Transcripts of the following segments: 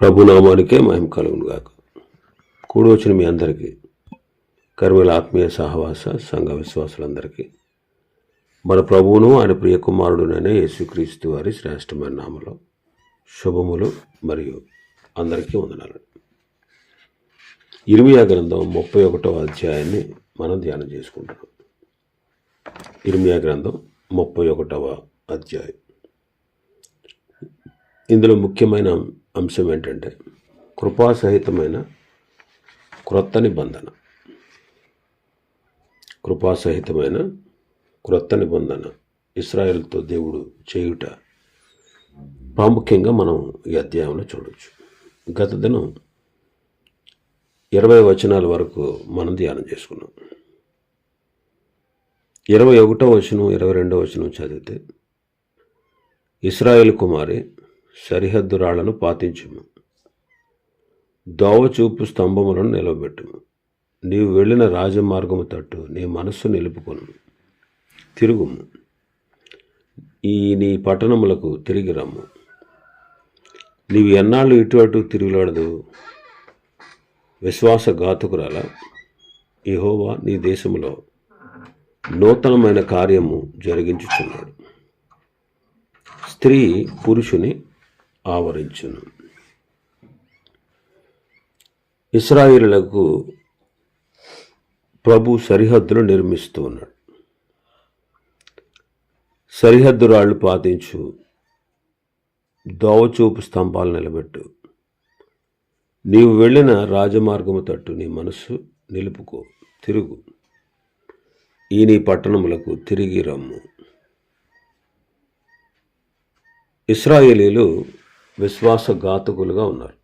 ప్రభునామానికే మహిమ కలుగును గాక. కూడి వచ్చిన మీ అందరికీ, కర్మల ఆత్మీయ సహవాస సంఘ విశ్వాసులందరికీ మన ప్రభువును ఆయన ప్రియ కుమారుడునైన యేసుక్రీస్తు వారి శ్రేష్టమైన నామలో శుభములు మరియు అందరికీ వందనాలు. ఇర్మియా గ్రంథం 31వ అధ్యాయాన్ని మనం ధ్యానం చేసుకుంటున్నాం. ఇర్మియా గ్రంథం 31వ అధ్యాయం. ఇందులో ముఖ్యమైన అంశం ఏంటంటే కృపాసహితమైన క్రొత్త నిబంధన. కృపాసహితమైన క్రొత్త నిబంధన ఇశ్రాయేలుతో దేవుడు చేయుట ప్రాముఖ్యంగా మనం ఈ అధ్యాయంలో చూడవచ్చు. గత దినం 20 వచనాల వరకు మనం ధ్యానం చేసుకున్నాం. 21వ వచనం 22వ వచనం చదివితే, ఇశ్రాయేలు కుమారి సరిహద్దు రాళ్లను పాతించుము, దోవచూపు స్తంభములను నిలవబెట్టుము, నీవు వెళ్ళిన రాజమార్గము తట్టు నీ మనస్సు నిలుపుకొను, తిరుగుము, నీ పట్టణములకు తిరిగి రమ్ము, నీవు ఎన్నాళ్ళు ఇటు అటు తిరుగులాడదు, విశ్వాసఘాతుకురాల, యెహోవా నీ దేశములో నూతనమైన కార్యము జరిగించుచున్నాడు, స్త్రీ పురుషుని ఆవరించును. ఇశ్రాయేలులకు ప్రభు సరిహద్దులు నిర్మిస్తూ ఉన్నాడు. సరిహద్దు రాళ్ళు పాతించు, దోవచూపు స్తంభాలు నిలబెట్టు, నీవు వెళ్ళిన రాజమార్గము తట్టు నీ మనస్సు నిలుపుకో, తిరుగు, నీ పట్టణములకు తిరిగి రమ్ము. ఇశ్రాయేలీలు విశ్వాసఘాతకులుగా ఉన్నారు.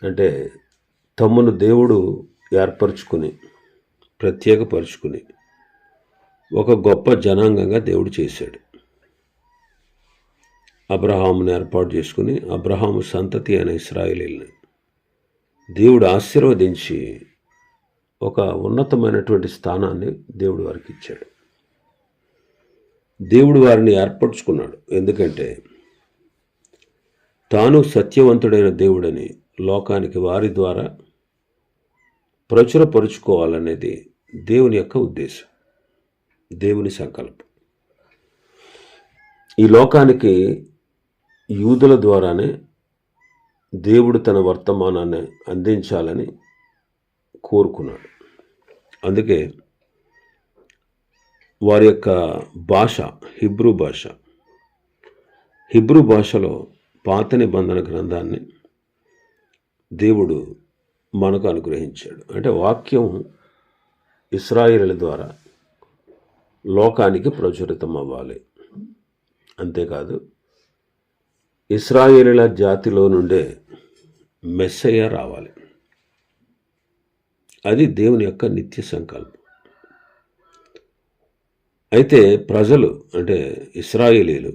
అంటే తమ్మును దేవుడు ఏర్పరచుకుని ప్రత్యేకపరుచుకుని ఒక గొప్ప జనాంగంగా దేవుడు చేశాడు. అబ్రహామును ఏర్పాటు చేసుకుని అబ్రహాము సంతతి అయిన ఇశ్రాయేలీల్ని దేవుడు ఆశీర్వదించి ఒక ఉన్నతమైనటువంటి స్థానాన్ని దేవుడు వారికి ఇచ్చాడు. దేవుడు వారిని ఏర్పరచుకున్నాడు. ఎందుకంటే తాను సత్యవంతుడైన దేవుడని లోకానికి వారి ద్వారా ప్రచురపరుచుకోవాలనేది దేవుని యొక్క ఉద్దేశం, దేవుని సంకల్పం. ఈ లోకానికి యూదుల ద్వారానే దేవుడు తన వర్తమానాన్ని అందించాలని కోరుకున్నాడు. అందుకే వారి యొక్క భాష హిబ్రూ భాషలో పాత నిబంధన గ్రంథాన్ని దేవుడు మనకు అనుగ్రహించాడు. అంటే వాక్యం ఇశ్రాయేలుల ద్వారా లోకానికి ప్రచురితం అవ్వాలి. అంతేకాదు, ఇశ్రాయేలుల జాతిలో నుండే మెస్సయ్య రావాలి. అది దేవుని యొక్క నిత్య సంకల్పం. అయితే ప్రజలు అంటే ఇశ్రాయేలీలు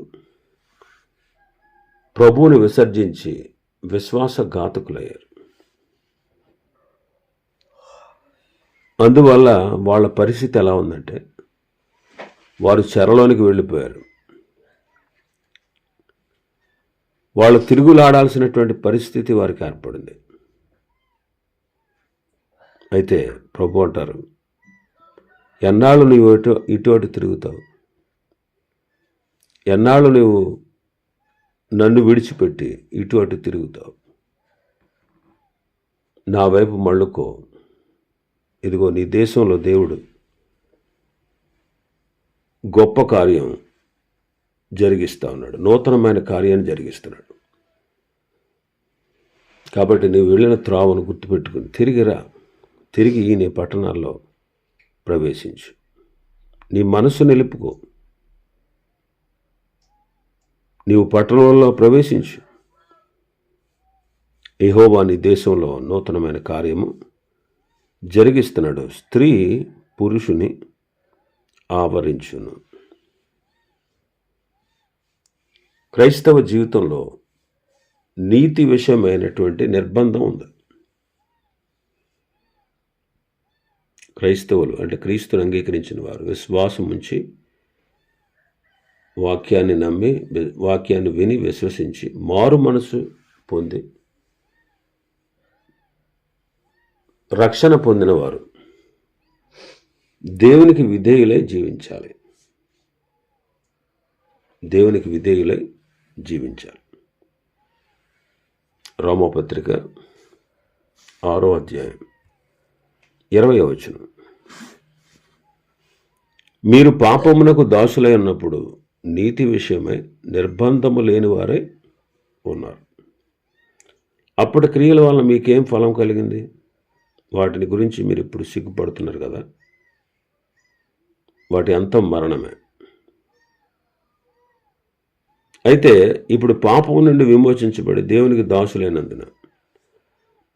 ప్రభువుని విసర్జించి విశ్వాసఘాతకులయ్యారు. అందువల్ల వాళ్ళ పరిస్థితి ఎలా ఉందంటే వారు చెరలోనికి వెళ్ళిపోయారు. వాళ్ళు తిరుగులాడాల్సినటువంటి పరిస్థితి వారికి ఏర్పడింది. అయితే ప్రభు అంటారు, ఎన్నాళ్ళు నువ్వు ఇటు అటు తిరుగుతావు, ఎన్నాళ్ళు నువ్వు నన్ను విడిచిపెట్టి ఇటు అటు తిరుగుతావు, నా వైపు మళ్ళుకో, ఇదిగో నీ దేశంలో దేవుడు గొప్ప కార్యం జరిగిస్తూ ఉన్నాడు, నూతనమైన కార్యాన్ని జరిగిస్తున్నాడు. కాబట్టి నువ్వు వెళ్ళిన త్రావను గుర్తుపెట్టుకుని తిరిగి నీ పట్టణాల్లో ప్రవేశించు, నీ మనసు నిలుపుకో, నీవు పట్టణంలో ప్రవేశించు, యెహోవా నీ దేశంలో నూతనమైన కార్యము జరిగిస్తున్నాడు, స్త్రీ పురుషుని ఆవరించును. క్రైస్తవ జీవితంలో నీతి విషయమైనటువంటి నిర్బంధం ఉంది. క్రైస్తవులు అంటే క్రీస్తుని అంగీకరించిన వారు విశ్వాసం ఉంచి వాక్యాన్ని నమ్మి వాక్యాన్ని విని విశ్వసించి మారు మనసు పొంది రక్షణ పొందినవారు దేవునికి విధేయులై జీవించాలి. దేవునికి విధేయులై జీవించాలి. రోమపత్రిక 6వ అధ్యాయం 20వ వచనం. మీరు పాపమునకు దాసులై ఉన్నప్పుడు నీతి విషయమై నిర్బంధము లేని వారై ఉన్నారు. అప్పటి క్రియల వల్ల మీకేం ఫలం కలిగింది? వాటిని గురించి మీరు ఇప్పుడు సిగ్గుపడుతున్నారు కదా. వాటి అంతం మరణమే. అయితే ఇప్పుడు పాపం నుండి విమోచించబడి దేవునికి దాసులైనందున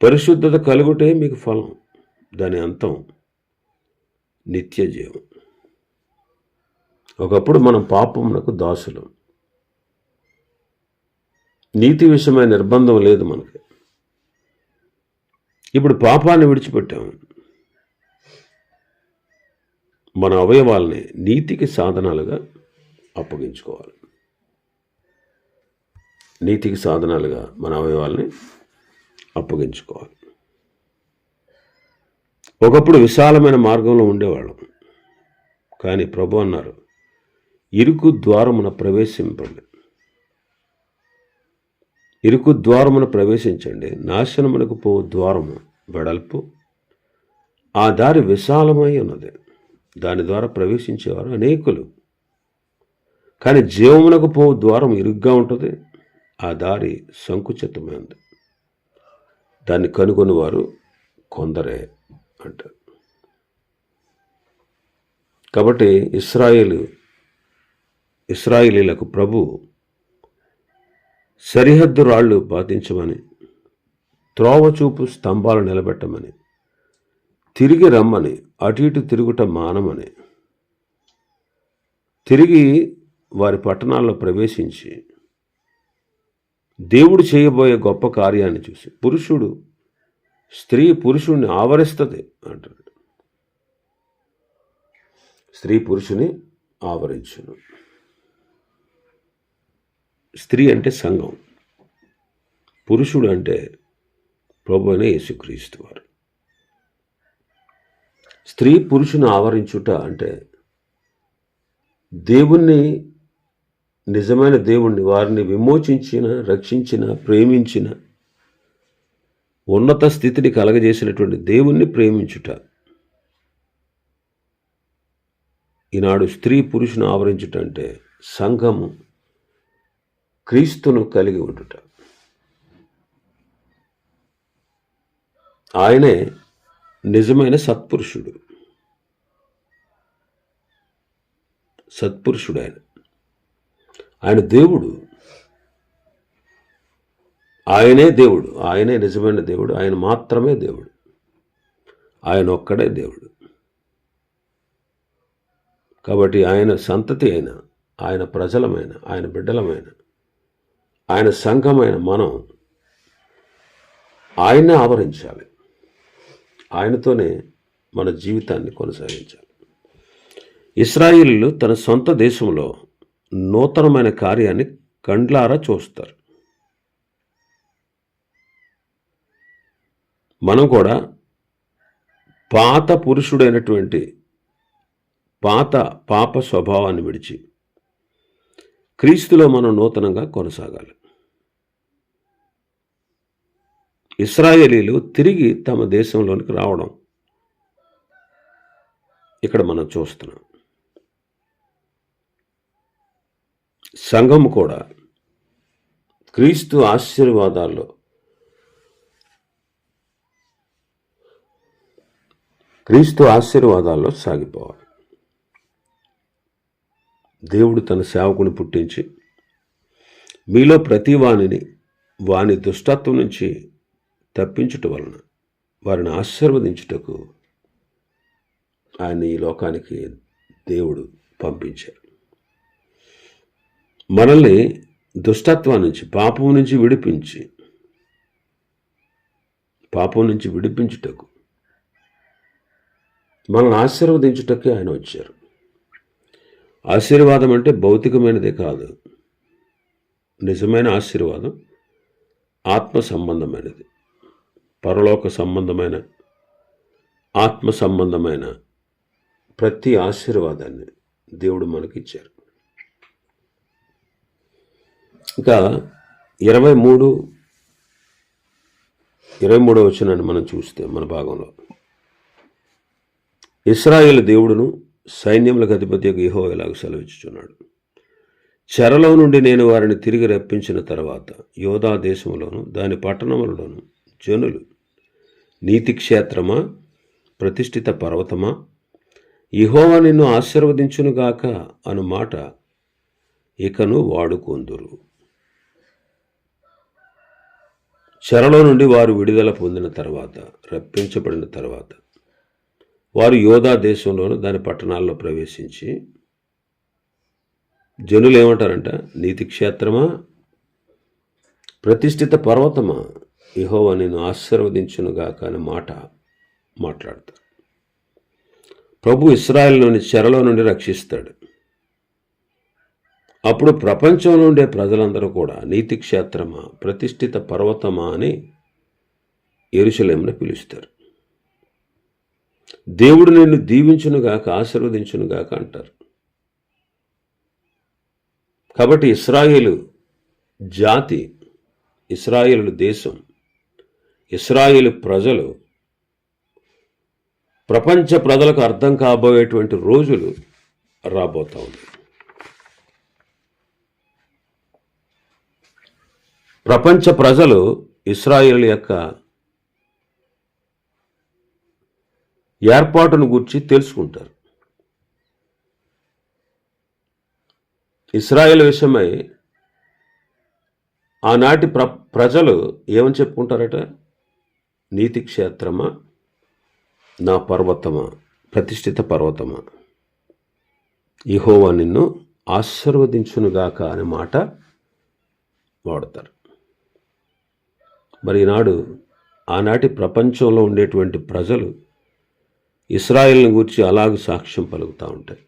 పరిశుద్ధత కలుగుటే మీకు ఫలం. దాని అంతం నిత్య జీవం. ఒకప్పుడు మనం పాపమునకు దాసులం. నీతి విషయమైన నిర్బంధం లేదు మనకి. ఇప్పుడు పాపాన్ని విడిచిపెట్టాము. మన అవయవాల్ని నీతికి సాధనాలుగా అప్పగించుకోవాలి. నీతికి సాధనాలుగా మన అవయవాల్ని అప్పగించుకోవాలి. ఒకప్పుడు విశాలమైన మార్గంలో ఉండేవాళ్ళం. కానీ ప్రభు అన్నారు, ఇరుకు ద్వారమున ప్రవేశింపండి. ఇరుకు ద్వారమున ప్రవేశించండి. నాశనమునకు పో ద్వారము వెడల్పు, ఆ దారి విశాలమై ఉన్నది. దాని ద్వారా ప్రవేశించేవారు అనేకులు. కానీ జీవమునకు పో ద్వారం ఇరుగ్గా ఉంటుంది. ఆ దారి సంకుచితమైంది. దాన్ని కనుగొని వారు కొందరే అంటారు. కాబట్టి ఇశ్రాయేలీలకు ప్రభు సరిహద్దు రాళ్ళు బాధించమని, త్రోవచూపు స్తంభాలు నిలబెట్టమని, తిరిగి రమ్మని, అటు ఇటు తిరుగుట మానమని, తిరిగి వారి పట్టణాల్లో ప్రవేశించి దేవుడు చేయబోయే గొప్ప కార్యాన్ని చూసి స్త్రీ పురుషుడిని ఆవరిస్తుంది అంటాడు. స్త్రీ పురుషుని ఆవరించును. స్త్రీ అంటే సంఘం, పురుషుడు అంటే ప్రభు అయిన యేసుక్రీస్తు వారు. స్త్రీ పురుషుని ఆవరించుట అంటే దేవుణ్ణి, నిజమైన దేవుణ్ణి, వారిని విమోచించిన, రక్షించిన, ప్రేమించిన, ఉన్నత స్థితిని కలగజేసినటువంటి దేవుణ్ణి ప్రేమించుట. ఈనాడు స్త్రీ పురుషుని ఆవరించుట అంటే సంఘము క్రీస్తును కలిగి ఉండుట. ఆయనే నిజమైన సత్పురుషుడు. ఆయన దేవుడు. ఆయనే దేవుడు. ఆయనే నిజమైన దేవుడు. ఆయన మాత్రమే దేవుడు. ఆయన ఒక్కడే దేవుడు. కాబట్టి ఆయన సంతతి అయిన, ఆయన ప్రజలమైన, ఆయన బిడ్డలమైన, ఆయన సంఘమైన మనం ఆయన్నే ఆవరించాలి. ఆయనతోనే మన జీవితాన్ని కొనసాగించాలి. ఇశ్రాయేలీయులు తన సొంత దేశంలో నూతనమైన కార్యాన్ని కండ్లారా చూస్తారు. మనం కూడా పాత పురుషుడైనటువంటి పాప స్వభావాన్ని విడిచి క్రీస్తులో మనం నూతనంగా కొనసాగాలి. ఇశ్రాయేలీయులు తిరిగి తమ దేశంలోనికి రావడం ఇక్కడ మనం చూస్తున్నాం. సంఘం కూడా క్రీస్తు ఆశీర్వాదాల్లో సాగిపోవాలి. దేవుడు తన సేవకుని పుట్టించి మీలో ప్రతి వాని దుష్టత్వం నుంచి తప్పించుట వలన వారిని ఆశీర్వదించుటకు ఆయన ఈ లోకానికి దేవుడు పంపించారు. మనల్ని దుష్టత్వం నుంచి, పాపం నుంచి విడిపించుటకు, మనల్ని ఆశీర్వదించుటకే ఆయన వచ్చారు. ఆశీర్వాదం అంటే భౌతికమైనదే కాదు. నిజమైన ఆశీర్వాదం ఆత్మ సంబంధమైనది. పరలోక సంబంధమైన, ఆత్మ సంబంధమైన ప్రతి ఆశీర్వాదాన్ని దేవుడు మనకిచ్చారు. ఇంకా 23వ వచనాన్ని మనం చూస్తే మన భాగంలో, ఇశ్రాయేలు దేవుడును సైన్యములకు అధిపతియగు యెహోవా ఇలాగ సెలవిచ్చుచున్నాడు. చెరలో నుండి నేను వారిని తిరిగి రప్పించిన తర్వాత యోధా దేశంలోను దాని పట్టణములలోను జనులు, నీతి క్షేత్రమా, ప్రతిష్ఠిత పర్వతమా, యెహోవా నిన్ను ఆశీర్వదించునుగాక అను మాట ఇకను వాడుకొందురు. చెరలో నుండి వారు విడుదల పొందిన తర్వాత, రప్పించబడిన తర్వాత వారు యోధా దేశంలోను దాని పట్టణాల్లో ప్రవేశించి జనులు ఏమంటారంట, నీతి క్షేత్రమా, ప్రతిష్ఠిత పర్వతమా, యెహోవా నిన్ను ఆశీర్వదించునుగాక అనే మాట మాట్లాడతారు. ప్రభు ఇశ్రాయేలుని చెరలో నుండి రక్షిస్తాడు. అప్పుడు ప్రపంచంలో ఉండే ప్రజలందరూ కూడా నీతి క్షేత్రమా, ప్రతిష్ఠిత పర్వతమా అని యెరూషలేమును పిలుస్తారు. దేవుడు నిన్ను దీవించునుగాక, ఆశీర్వదించునుగాక అంటారు. కాబట్టి ఇశ్రాయేలు జాతి, ఇశ్రాయేలు దేశం, ఇశ్రాయేలు ప్రజలు ప్రపంచ ప్రజలకు అర్థం కాబోయేటువంటి రోజులు రాబోతా ఉన్నాయి. ప్రపంచ ప్రజలు ఇశ్రాయేలు యొక్క ఏర్పాటును గురించి తెలుసుకుంటారు. ఇశ్రాయేలు విషయమై ఆనాటి ప్రజలు ఏమని చెప్పుకుంటారట, నీతి క్షేత్రమా, నా పర్వతమా, ప్రతిష్ఠిత పర్వతమా, యెహోవా నిన్ను ఆశీర్వదించునుగాక అనే మాట వాడతారు. మరి ఈనాడు ఆనాటి ప్రపంచంలో ఉండేటువంటి ప్రజలు ఇశ్రాయేలుని గురించి అలాగ సాక్ష్యం పలుకుతూ ఉంటారు.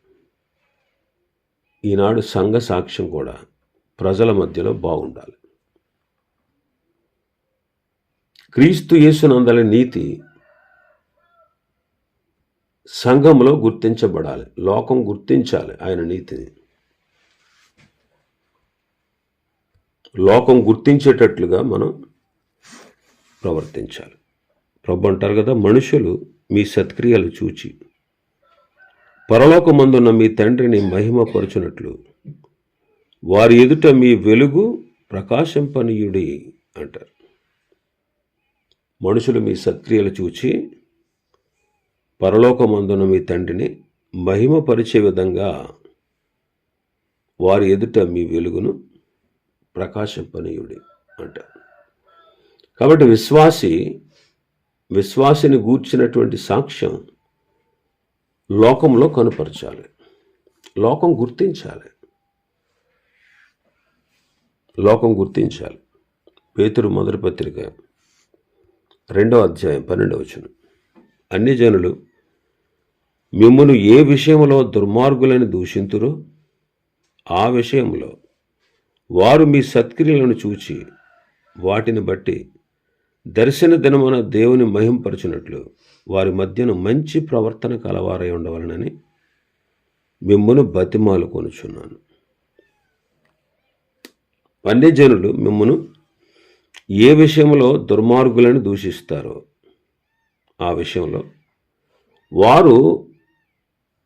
ఈనాడు సంఘ సాక్ష్యం కూడా ప్రజల మధ్యలో బాగుండాలి. క్రీస్తు యేసునందలి నీతి సంఘంలో గుర్తించబడాలి. లోకం గుర్తించాలి ఆయన నీతిని. లోకం గుర్తించేటట్లుగా మనం ప్రవర్తించాలి. ప్రభు అంటారు కదా, మనుషులు మీ సత్క్రియలు చూచి పరలోకమందున్న మీ తండ్రిని మహిమపరచునట్లు వారి ఎదుట మీ వెలుగు ప్రకాశింపనీయుడి అంటారు. మనుషులు మీ సత్క్రియలు చూచి పరలోకమందున్న మీ తండ్రిని మహిమపరిచే విధంగా వారి ఎదుట మీ వెలుగును ప్రకాశింపనీయుడి అంటారు. కాబట్టి విశ్వాసిని గూర్చినటువంటి సాక్ష్యం లోకంలో కనుపరచాలి. లోకం గుర్తించాలి. పేతురు మొదటి పత్రిక 2వ అధ్యాయం 12వ వచనం, అన్ని జనులు మిమ్మును ఏ విషయంలో దుర్మార్గులని దూషింతురో ఆ విషయంలో వారు మీ సత్క్రియలను చూచి వాటిని బట్టి దర్శన దినమున దేవుని మహింపరచునట్లు వారి మధ్యను మంచి ప్రవర్తన కలవారై ఉండవలనని మిమ్మును బతిమాలు కొనుచున్నాను. అన్ని జనులు మిమ్మును ఏ విషయంలో దుర్మార్గులను దూషిస్తారో ఆ విషయంలో వారు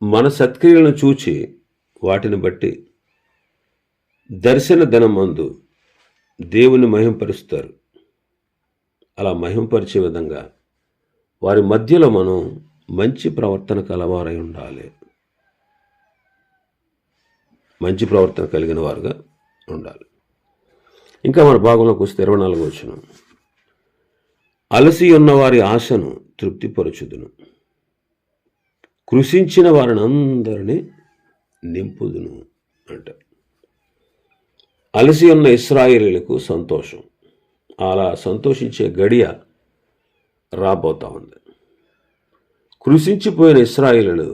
మన సత్క్రియలను చూచి వాటిని బట్టి దర్శన దినమందు దేవుని మహింపరుస్తారు. అలా మహింపరిచే విధంగా వారి మధ్యలో మనం మంచి ప్రవర్తన కలవారై ఉండాలి. మంచి ప్రవర్తన కలిగిన వారుగా ఉండాలి. ఇంకా మన భాగంలోకి వస్తే 24వ వచనం, అలసి ఉన్న వారి ఆశను తృప్తిపరచుదును, కృషించిన వారిని అందరినీ నింపుదును అంట. అలసి ఉన్న ఇశ్రాయేలీయులకు సంతోషం, అలా సంతోషించే గడియ రాబోతా ఉంది. కృషించిపోయిన ఇశ్రాయేలీయులు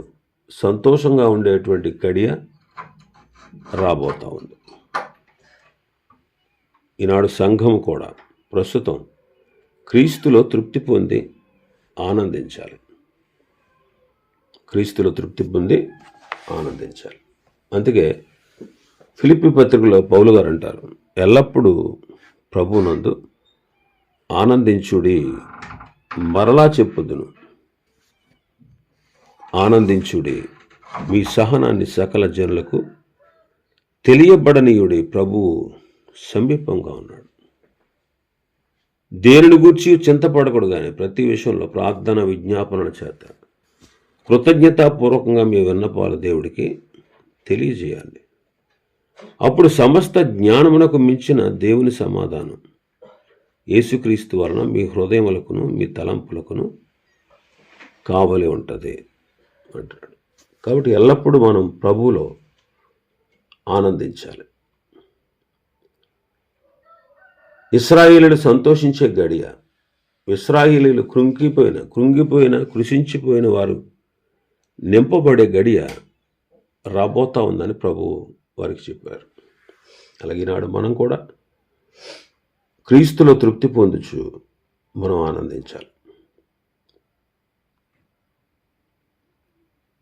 సంతోషంగా ఉండేటువంటి గడియ రాబోతా ఉంది. ఈనాడు సంఘం కూడా ప్రస్తుతం క్రీస్తులో తృప్తి పొంది ఆనందించాలి. క్రీస్తులో తృప్తి పొంది ఆనందించాలి. అందుకే ఫిలిప్పీ పత్రికలో పౌలు గారు అంటారు, ఎల్లప్పుడూ ప్రభువునందు ఆనందించుడి. మరలా చెప్పుదును, ఆనందించుడి. మీ సహనాన్ని సకల జనులకు తెలియబడనీయుడి. ప్రభువు సమీపంగా ఉన్నాడు. దేనిని గూర్చి చింతపడకూడదు, కానీ ప్రతి విషయంలో ప్రార్థన విజ్ఞాపనల చేత కృతజ్ఞతాపూర్వకంగా మీ విన్నపాలు దేవుడికి తెలియజేయాలి. అప్పుడు సమస్త జ్ఞానమునకు మించిన దేవుని సమాధానం యేసుక్రీస్తు వలన మీ హృదయములకును మీ తలంపులకును కావలి ఉంటుంది అంటున్నాడు. కాబట్టి ఎల్లప్పుడూ మనం ప్రభువులో ఆనందించాలి. ఇశ్రాయేలీయులు సంతోషించే గడియ, ఇశ్రాయేలీయులు కృంగిపోయిన కృషించిపోయిన వారు నింపబడే గడియ రాబోతా ఉందని ప్రభువు వారికి చెప్పారు. అలాగే నాడు మనం కూడా క్రీస్తులో తృప్తి పొందుచు మనం ఆనందించాలి.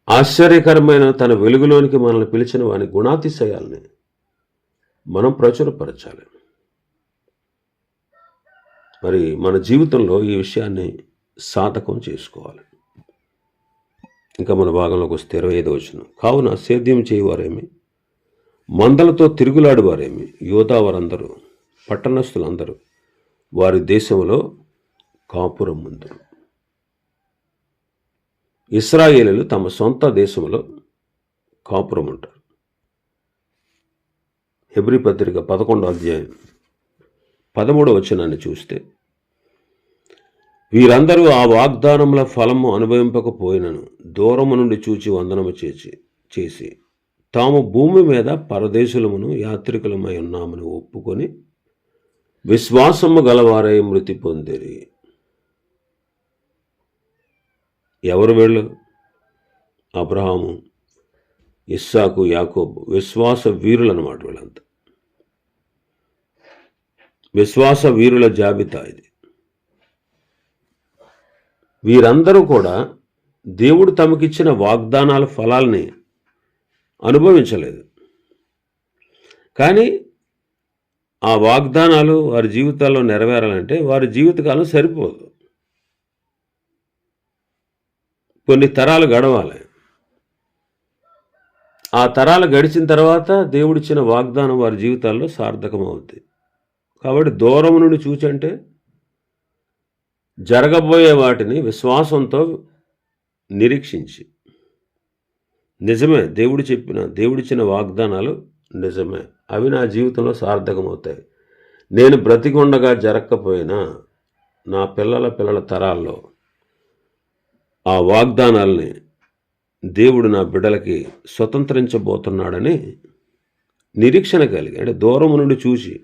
ఆశ్చర్యకరమైన తన వెలుగులోనికి మనల్ని పిలిచిన వాని గుణాతిశయాల్ని మనం ప్రచురపరచాలి. మరి మన జీవితంలో ఈ విషయాన్ని సాధకం చేసుకోవాలి. ఇంకా మన భాగంలోకి వస్తే 25వ వచనం, కావున సేద్యం చేయవారేమి, మందలతో తిరుగులాడువారేమి, యోధావారందరూ పట్టణస్థులందరూ వారి దేశంలో కాపురం ముందురు. ఇశ్రాయేలీయులు తమ సొంత దేశంలో కాపురం ఉంటారు. హెబ్రీ పత్రిక 11వ అధ్యాయం 13వ వచనాన్ని చూస్తే, వీరందరూ ఆ వాగ్దానముల ఫలము అనుభవింపకపోయినను దూరము నుండి చూచి వందనము చేసి తాము భూమి మీద పరదేశులమును యాత్రికులమై ఉన్నామని ఒప్పుకొని విశ్వాసము గలవారై మృతి పొందిరి. ఎవరు వీళ్ళు? అబ్రహాము, ఇస్సాకు, యాకోబు విశ్వాస వీరులు అన్నమాట. వీళ్ళంతా విశ్వాస వీరుల జాబితా ఇది. వీరందరూ కూడా దేవుడు తమకిచ్చిన వాగ్దానాల ఫలాల్ని అనుభవించలేదు, కానీ ఆ వాగ్దానాలు వారి జీవితాల్లో నెరవేరాలంటే వారి జీవితకాలం సరిపోదు, కొన్ని తరాలు గడవాలి. ఆ తరాలు గడిచిన తర్వాత దేవుడిచ్చిన వాగ్దానం వారి జీవితాల్లో సార్థకమవుద్ది. కాబట్టి దూరం నుండి చూచంటే జరగబోయే వాటిని విశ్వాసంతో నిరీక్షించి, నిజమే దేవుడిచ్చిన వాగ్దానాలు నిజమే, అవి నా జీవితంలో సార్థకమవుతాయి, నేను బ్రతికొండగా జరగకపోయినా నా పిల్లల తరాల్లో ఆ వాగ్దానాల్ని దేవుడు నా బిడ్డలకి స్వతంత్రించబోతున్నాడని నిరీక్షణ కలిగి, అంటే దూరం నుండి చూసి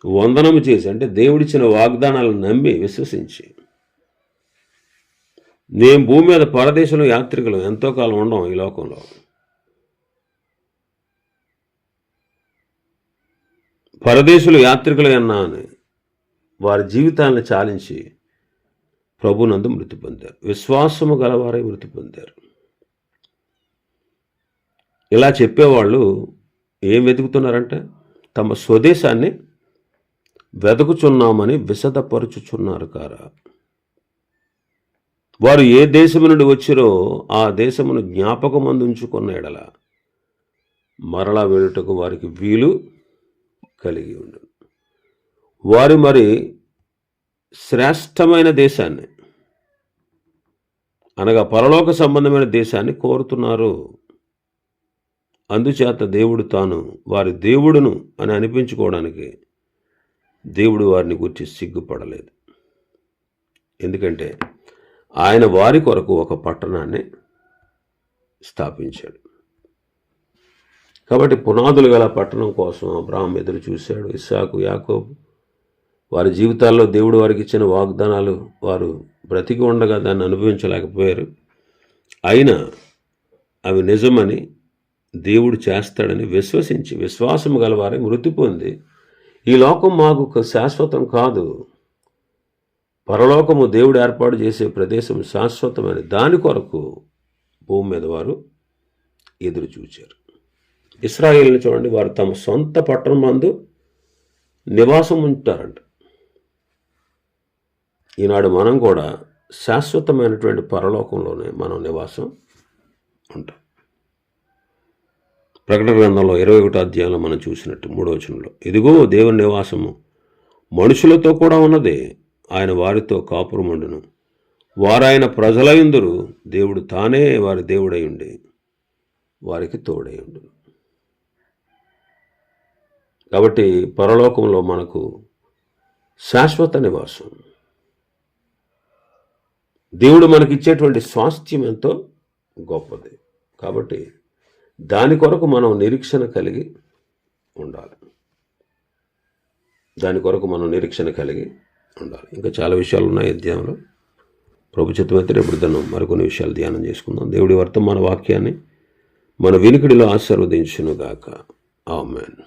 వందనము చేసి, అంటే దేవుడిచ్చిన వాగ్దానాలను నమ్మి విశ్వసించి, నేను భూమి మీద పరదేశంలో యాత్రికులు ఎంతో కాలం ఉండం ఈ లోకంలో, పరదేశులు యాత్రికులు అన్నా అని వారి జీవితాలను చాలించి ప్రభునందు మృతి పొందారు. విశ్వాసము గలవారై మృతి పొందారు. ఇలా చెప్పేవాళ్ళు ఏం వెతుకుతున్నారంటే తమ స్వదేశాన్ని వెతుకుచున్నామని విశదపరుచుచున్నారు కారా. వారు ఏ దేశము నుండి వచ్చిరో ఆ దేశమును జ్ఞాపకమందుంచుకున్న ఎడల మరలా వెళ్ళుటకు వారికి వీలు కలిగి ఉండు. వారు మరి శ్రేష్టమైన దేశాన్ని, అనగా పరలోక సంబంధమైన దేశాన్ని కోరుతున్నారు. అందుచేత దేవుడు తాను వారి దేవుడును అని అనిపించుకోవడానికి దేవుడు వారిని గురించి సిగ్గుపడలేదు. ఎందుకంటే ఆయన వారి కొరకు ఒక పట్టణాన్ని స్థాపించాడు. కాబట్టి పునాదులు గల పట్టణం కోసం అబ్రహాం ఎదురు చూశాడు. ఇస్సాకు, యాకోబు వారి జీవితాల్లో దేవుడు వారికి ఇచ్చిన వాగ్దానాలు వారు బ్రతికి ఉండగా దాన్ని అనుభవించలేకపోయారు. అయినా అవి నిజమని దేవుడు చేస్తాడని విశ్వసించి విశ్వాసము గలవారే మృతి పొంది ఈ లోకం మాకు శాశ్వతం కాదు, పరలోకము దేవుడు ఏర్పాటు చేసే ప్రదేశం శాశ్వతమైన దాని కొరకు భూమి మీద వారు ఎదురు చూచారు. ఇశ్రాయేలుని చూడండి, వారు తమ సొంత పట్టణం మందు నివాసం ఉంటారంట. ఈనాడు మనం కూడా శాశ్వతమైనటువంటి పరలోకంలోనే మనం నివాసం ఉంటాం. ప్రకటన గ్రంథంలో 21వ అధ్యాయంలో మనం చూసినట్టు 3వ వచనంలో, ఇదిగో దేవుని నివాసము మనుషులతో కూడా ఉన్నదే, ఆయన వారితో కాపురముండును, వారాయన ప్రజలయందురు, దేవుడు తానే వారి దేవుడై ఉండి వారికి తోడై ఉండును. కాబట్టి పరలోకంలో మనకు శాశ్వత నివాసం, దేవుడు మనకిచ్చేటువంటి స్వాస్థ్యం ఎంతో గొప్పది. కాబట్టి దాని కొరకు మనం నిరీక్షణ కలిగి ఉండాలి. ఇంకా చాలా విషయాలు ఉన్నాయి అధ్యాయంలో. ప్రభు చిత్తమైతే రేపు దినం మరికొన్ని విషయాలు ధ్యానం చేసుకుందాం. దేవుడి వర్తమాన వాక్యాన్ని మన వినికిడిలో ఆశీర్వదించునుగాక. ఆమేన్.